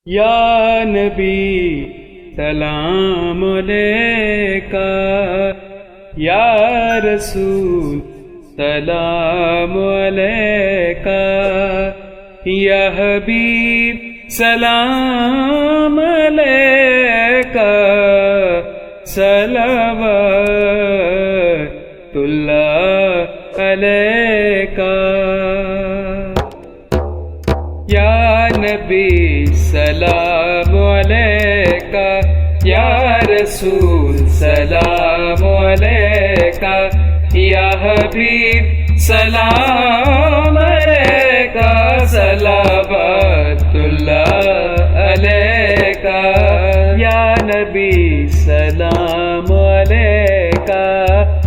یا نبی سلام علیکہ، یا رسول سلام علیکہ، یا حبیب سلام علیکہ، صلوات اللہ علیکہ۔ یا نبی سلام علیکہ، یا رسول سلام علیکہ، یا حبیب سلام علیکہ، صلوات اللہ علیکہ۔ یا نبی سلام علیکہ،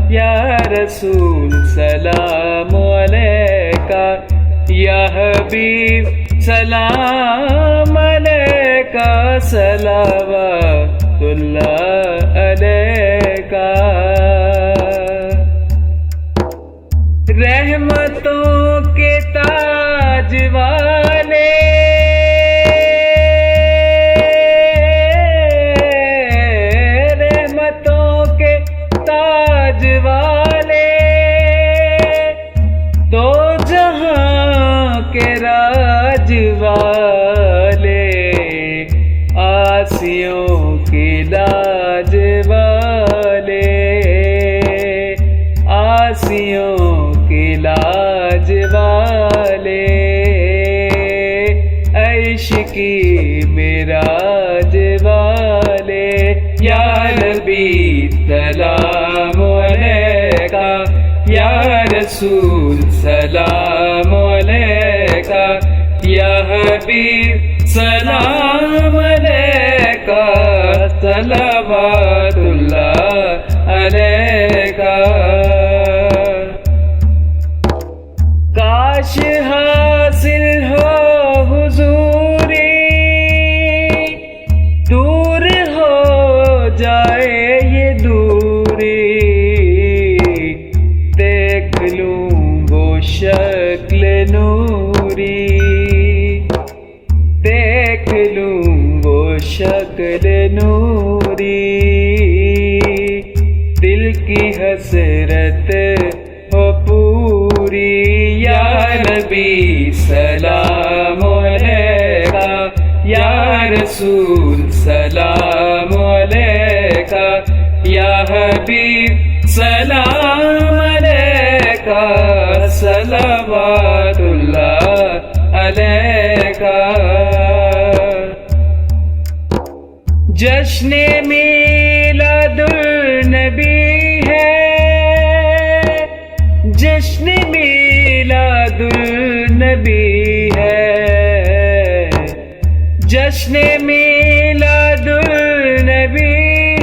یا رسول سلام علیکہ، یا حبیب سلام علیکہ، صلوات اللہ علیکہ۔ رحمتوں کے تاج والے، رحمتوں کے تاج والے، دو جہاں کے راج والے، آسیوں کی لاج والے، آسیوں کی لاج والے، عیش کی معراج والے۔ یا نبی سلام علیکہ، یا رسول سلام علیکہ، یا حبیب سلام علیکہ، صلوات اللہ علیکہ۔ کاش حاصل ہو حضوری، دور ہو جائے یہ دوری، دیکھ لوں وہ شکل نوری، دیکھ لوں وہ شکل نوری، دل کی حسرت ہو پوری۔ یا نبی سلام علیکہ، یا رسول سلام علیکہ، یا حبیب سلام علیکہ، صلوات اللہ علیکہ۔ جشن میلاد النبی ہے، جشن میلاد النبی ہے، جشن میلاد النبی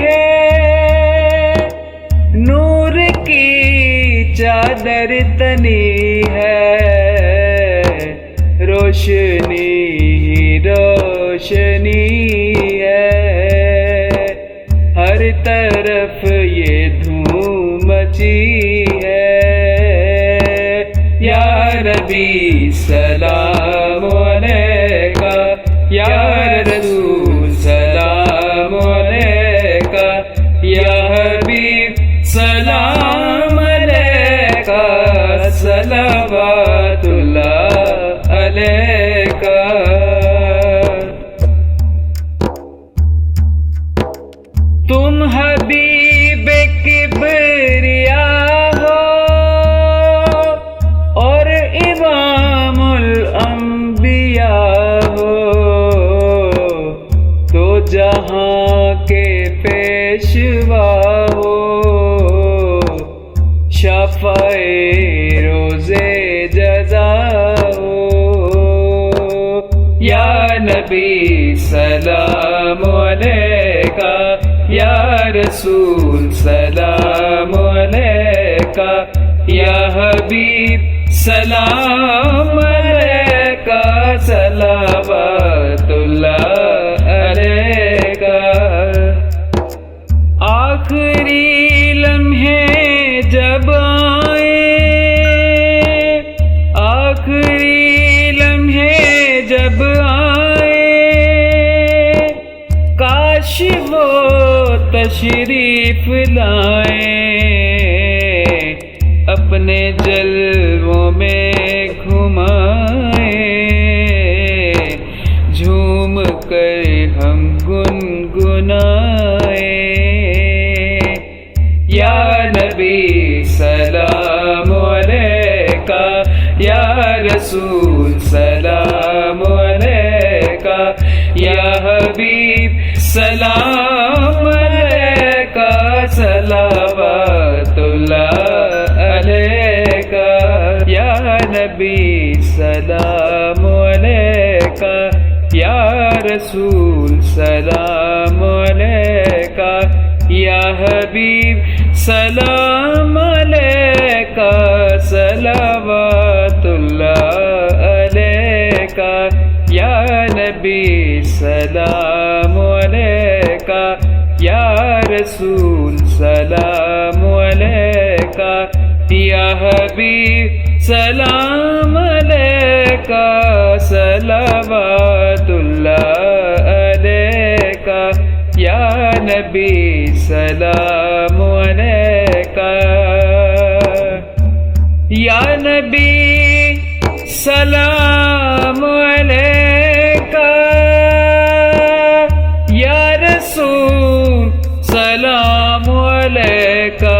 ہے، نور کی چادر تنی ہے، روشنی ہی روشنی ہے، ہر طرف یہ دھوم مچی ہے۔ یا نبی سلام علیکہ، یا رسول سلام علیکہ، یا حبیب سلام علیکہ، صلوات اللہ علیکہ۔ تم حبیب کبریاء ہو اور امام الانبیاء ہو، دو جہاں کے پیشوا ہو، شفیع روز جزا ہو۔ یا نبی سلام علیکہ، یا رسول سلام علیکہ، یا حبیب سلام علیکہ، صلوات اللہ علیکہ۔ آخری لمحے جب آئے، آخری لمحے جب آئے، تشریف لائیں، اپنے جلووں میں گھمائیں، جھوم کر ہم گنگنائیں۔ یا نبی سلام علیکہ، یا رسول سلام علیکہ، یا حبیب سلام علیکہ، صلوات اللہ علیکہ۔ یا نبی سلام علیکہ، یا رسول سلام علیکہ، یا حبیب سلام علیکہ، صلوات اللہ علیکہ۔ یا نبی سلام علیکہ، یا رسول سلام علیکہ، یا حبیب سلام علیکہ، صلوات اللہ علیکہ۔ یا نبی سلام علیکہ، یا نبی سلام علیکہ، یا رسول سلام علیکہ،